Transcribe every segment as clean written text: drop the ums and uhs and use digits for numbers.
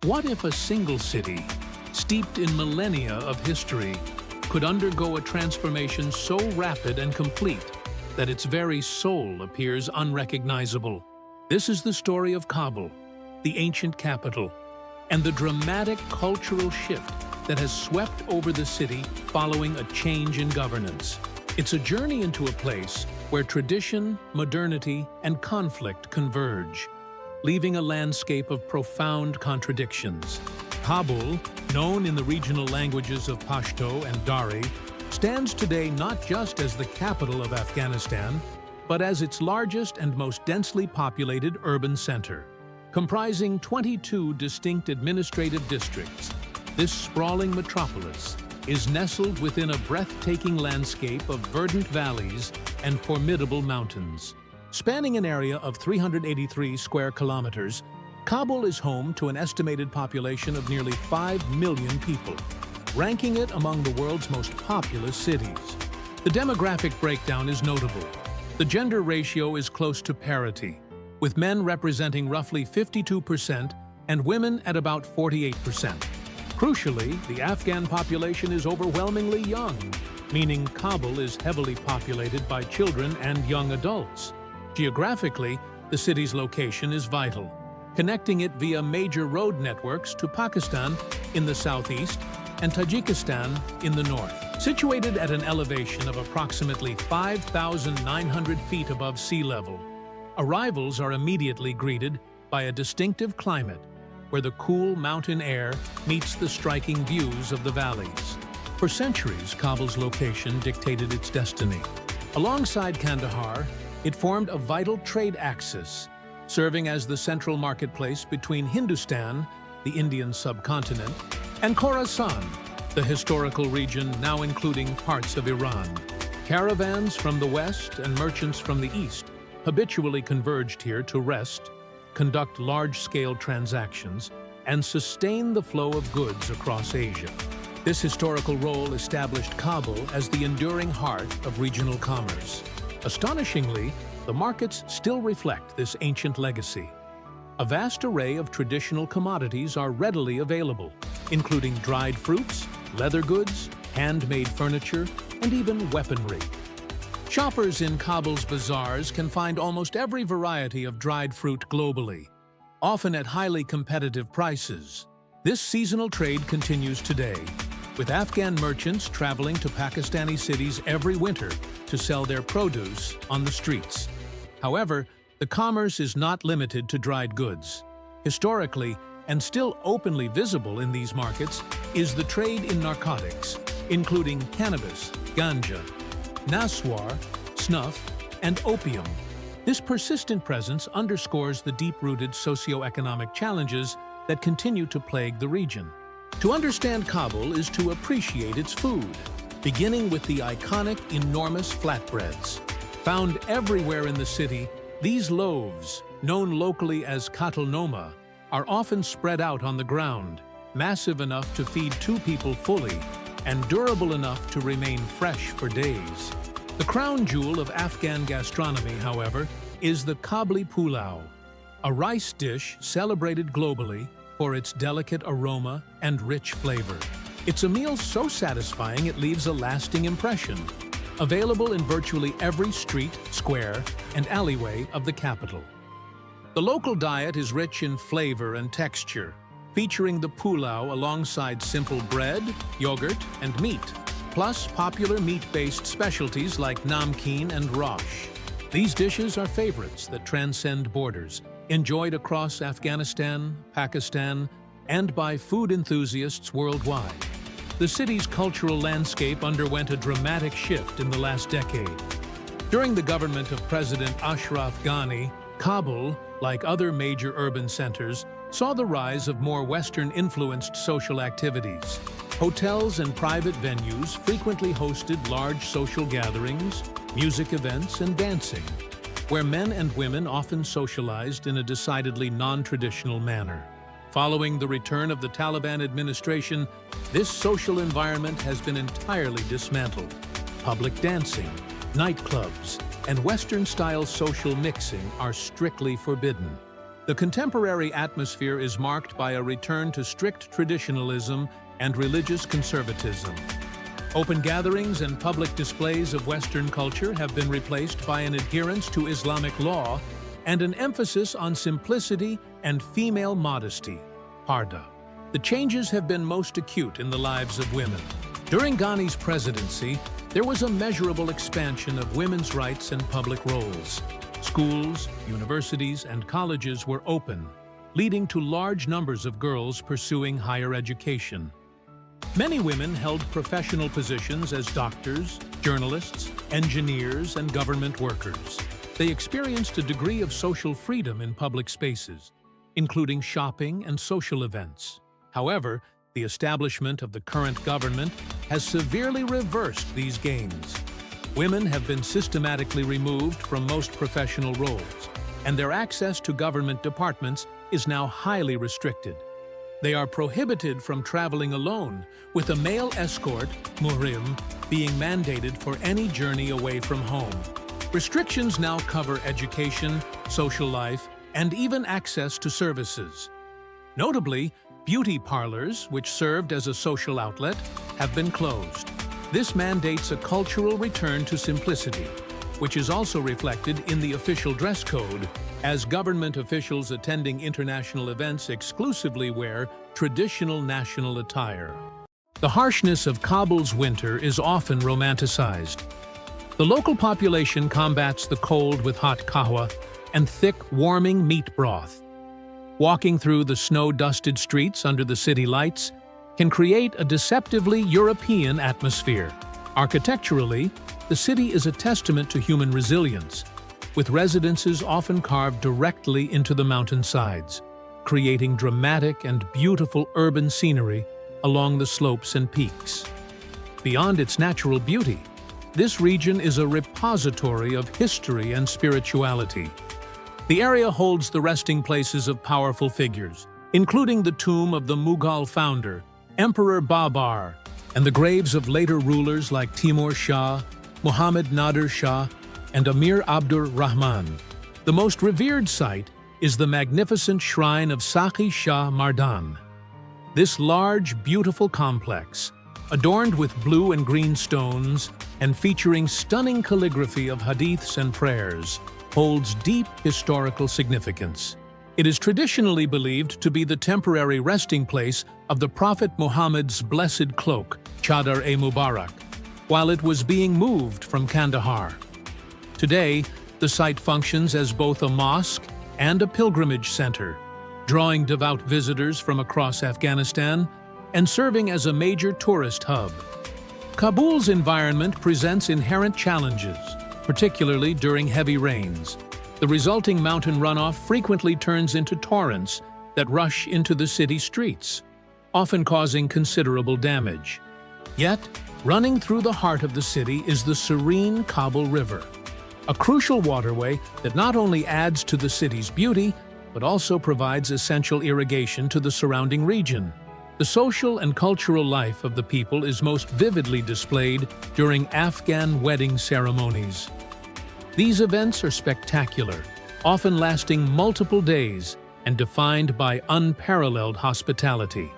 What if a single city, steeped in millennia of history, could undergo a transformation so rapid and complete that its very soul appears unrecognizable? This is the story of Kabul, the ancient capital, and the dramatic cultural shift that has swept over the city following a change in governance. It's a journey into a place where tradition, modernity, and conflict converge, leaving a landscape of profound contradictions. Kabul, known in the regional languages of Pashto and Dari, stands today not just as the capital of Afghanistan, but as its largest and most densely populated urban center. Comprising 22 distinct administrative districts, this sprawling metropolis is nestled within a breathtaking landscape of verdant valleys and formidable mountains. Spanning an area of 383 square kilometers, Kabul is home to an estimated population of nearly 5 million people, ranking it among the world's most populous cities. The demographic breakdown is notable. The gender ratio is close to parity, with men representing roughly 52% and women at about 48%. Crucially, the Afghan population is overwhelmingly young, meaning Kabul is heavily populated by children and young adults. Geographically, the city's location is vital, connecting it via major road networks to Pakistan in the southeast and Tajikistan in the north. Situated at an elevation of approximately 5,900 feet above sea level, arrivals are immediately greeted by a distinctive climate where the cool mountain air meets the striking views of the valleys. For centuries, Kabul's location dictated its destiny. Alongside Kandahar, it formed a vital trade axis, serving as the central marketplace between Hindustan, the Indian subcontinent, and Khorasan, the historical region now including parts of Iran. Caravans from the west and merchants from the east habitually converged here to rest, conduct large-scale transactions, and sustain the flow of goods across Asia. This historical role established Kabul as the enduring heart of regional commerce. Astonishingly, the markets still reflect this ancient legacy. A vast array of traditional commodities are readily available, including dried fruits, leather goods, handmade furniture, and even weaponry. Shoppers in Kabul's bazaars can find almost every variety of dried fruit globally, often at highly competitive prices. This seasonal trade continues today, with Afghan merchants traveling to Pakistani cities every winter to sell their produce on the streets. However, the commerce is not limited to dried goods. Historically, and still openly visible in these markets, is the trade in narcotics, including cannabis, ganja, naswar, snuff, and opium. This persistent presence underscores the deep-rooted socio-economic challenges that continue to plague the region. To understand Kabul is to appreciate its food, beginning with the iconic, enormous flatbreads. Found everywhere in the city, these loaves, known locally as Khatalnoma, are often spread out on the ground, massive enough to feed 2 people fully, and durable enough to remain fresh for days. The crown jewel of Afghan gastronomy, however, is the Kabuli Pulao, a rice dish celebrated globally for its delicate aroma and rich flavor. It's a meal so satisfying it leaves a lasting impression. Available in virtually every street, square, and alleyway of the capital. The local diet is rich in flavor and texture, featuring the pulao alongside simple bread, yogurt, and meat, plus popular meat-based specialties like namkeen and rosh. These dishes are favorites that transcend borders, enjoyed across Afghanistan, Pakistan, and by food enthusiasts worldwide. The city's cultural landscape underwent a dramatic shift in the last decade. During the government of President Ashraf Ghani, Kabul, like other major urban centers, saw the rise of more Western-influenced social activities. Hotels and private venues frequently hosted large social gatherings, music events, and dancing, where men and women often socialized in a decidedly non-traditional manner. Following the return of the Taliban administration, this social environment has been entirely dismantled. Public dancing, nightclubs, and Western-style social mixing are strictly forbidden. The contemporary atmosphere is marked by a return to strict traditionalism and religious conservatism. Open gatherings and public displays of Western culture have been replaced by an adherence to Islamic law and an emphasis on simplicity and female modesty, parda. The changes have been most acute in the lives of women. During Ghani's presidency, there was a measurable expansion of women's rights and public roles. Schools, universities, and colleges were open, leading to large numbers of girls pursuing higher education. Many women held professional positions as doctors, journalists, engineers, and government workers. They experienced a degree of social freedom in public spaces, including shopping and social events. However, the establishment of the current government has severely reversed these gains. Women have been systematically removed from most professional roles, and their access to government departments is now highly restricted. They are prohibited from traveling alone, with a male escort, muhrim, being mandated for any journey away from home. Restrictions now cover education, social life, and even access to services. Notably, beauty parlors, which served as a social outlet, have been closed. This mandates a cultural return to simplicity, which is also reflected in the official dress code, as government officials attending international events exclusively wear traditional national attire. The harshness of Kabul's winter is often romanticized. The local population combats the cold with hot kahwa and thick, warming meat broth. Walking through the snow-dusted streets under the city lights can create a deceptively European atmosphere. Architecturally, the city is a testament to human resilience, with residences often carved directly into the mountainsides, creating dramatic and beautiful urban scenery along the slopes and peaks. Beyond its natural beauty, this region is a repository of history and spirituality. The area holds the resting places of powerful figures, including the tomb of the Mughal founder, Emperor Babar, and the graves of later rulers like Timur Shah, Muhammad Nader Shah, and Amir Abdur Rahman. The most revered site is the magnificent shrine of Sakhi Shah Mardan. This large, beautiful complex, adorned with blue and green stones and featuring stunning calligraphy of hadiths and prayers, holds deep historical significance. It is traditionally believed to be the temporary resting place of the Prophet Muhammad's blessed cloak, Chadar-e-Mubarak, while it was being moved from Kandahar. Today, the site functions as both a mosque and a pilgrimage center, drawing devout visitors from across Afghanistan and serving as a major tourist hub. Kabul's environment presents inherent challenges, particularly during heavy rains. The resulting mountain runoff frequently turns into torrents that rush into the city streets, often causing considerable damage. Yet, running through the heart of the city is the serene Kabul River, a crucial waterway that not only adds to the city's beauty, but also provides essential irrigation to the surrounding region. The social and cultural life of the people is most vividly displayed during Afghan wedding ceremonies. These events are spectacular, often lasting multiple days and defined by unparalleled hospitality.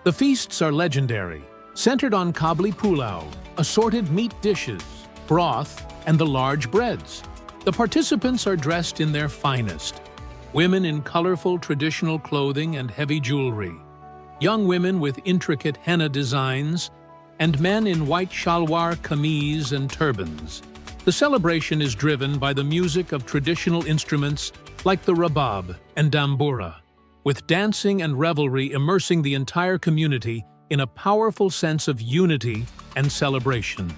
The feasts are legendary, centered on Kabuli Pulao, assorted meat dishes, broth, and the large breads. The participants are dressed in their finest, women in colorful traditional clothing and heavy jewelry, young women with intricate henna designs, and men in white shalwar kameez and turbans. The celebration is driven by the music of traditional instruments like the rabab and dambura, with dancing and revelry immersing the entire community in a powerful sense of unity and celebration.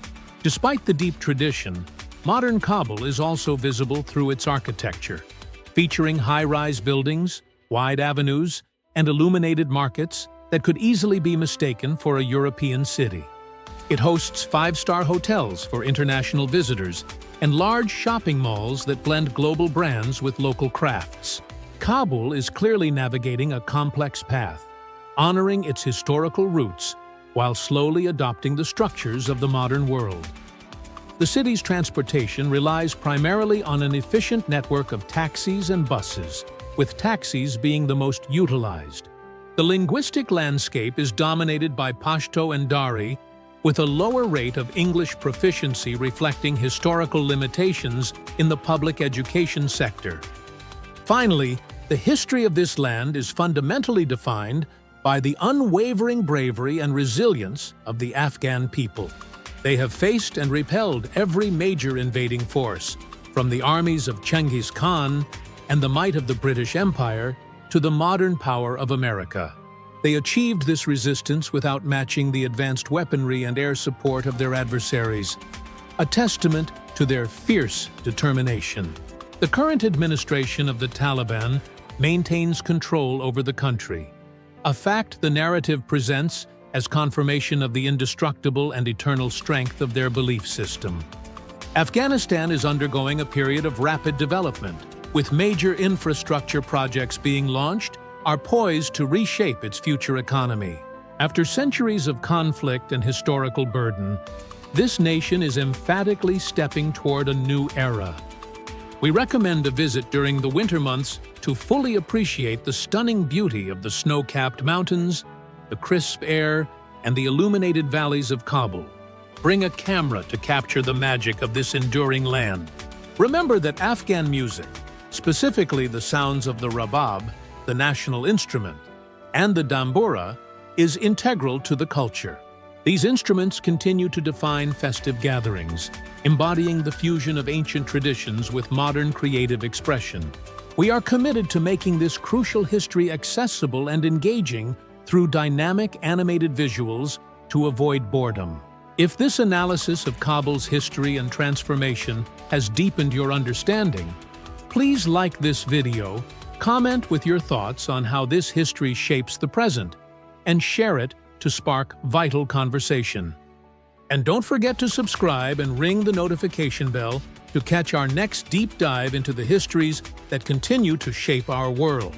Despite the deep tradition, modern Kabul is also visible through its architecture, featuring high-rise buildings, wide avenues, and illuminated markets that could easily be mistaken for a European city. It hosts five-star hotels for international visitors and large shopping malls that blend global brands with local crafts. Kabul is clearly navigating a complex path, honoring its historical roots while slowly adopting the structures of the modern world. The city's transportation relies primarily on an efficient network of taxis and buses, with taxis being the most utilized. The linguistic landscape is dominated by Pashto and Dari, with a lower rate of English proficiency reflecting historical limitations in the public education sector. Finally, the history of this land is fundamentally defined by the unwavering bravery and resilience of the Afghan people. They have faced and repelled every major invading force, from the armies of Genghis Khan and the might of the British Empire to the modern power of America. They achieved this resistance without matching the advanced weaponry and air support of their adversaries, a testament to their fierce determination. The current administration of the Taliban maintains control over the country, a fact the narrative presents as confirmation of the indestructible and eternal strength of their belief system. Afghanistan is undergoing a period of rapid development, with major infrastructure projects being launched, are poised to reshape its future economy. After centuries of conflict and historical burden, this nation is emphatically stepping toward a new era. We recommend a visit during the winter months to fully appreciate the stunning beauty of the snow-capped mountains, the crisp air, and the illuminated valleys of Kabul. Bring a camera to capture the magic of this enduring land. Remember that Afghan music, specifically the sounds of the rabab, the national instrument, and the dambura, is integral to the culture. These instruments continue to define festive gatherings, embodying the fusion of ancient traditions with modern creative expression. We are committed to making this crucial history accessible and engaging through dynamic animated visuals to avoid boredom. If this analysis of Kabul's history and transformation has deepened your understanding, please like this video, comment with your thoughts on how this history shapes the present, and share it to spark vital conversation. And don't forget to subscribe and ring the notification bell to catch our next deep dive into the histories that continue to shape our world.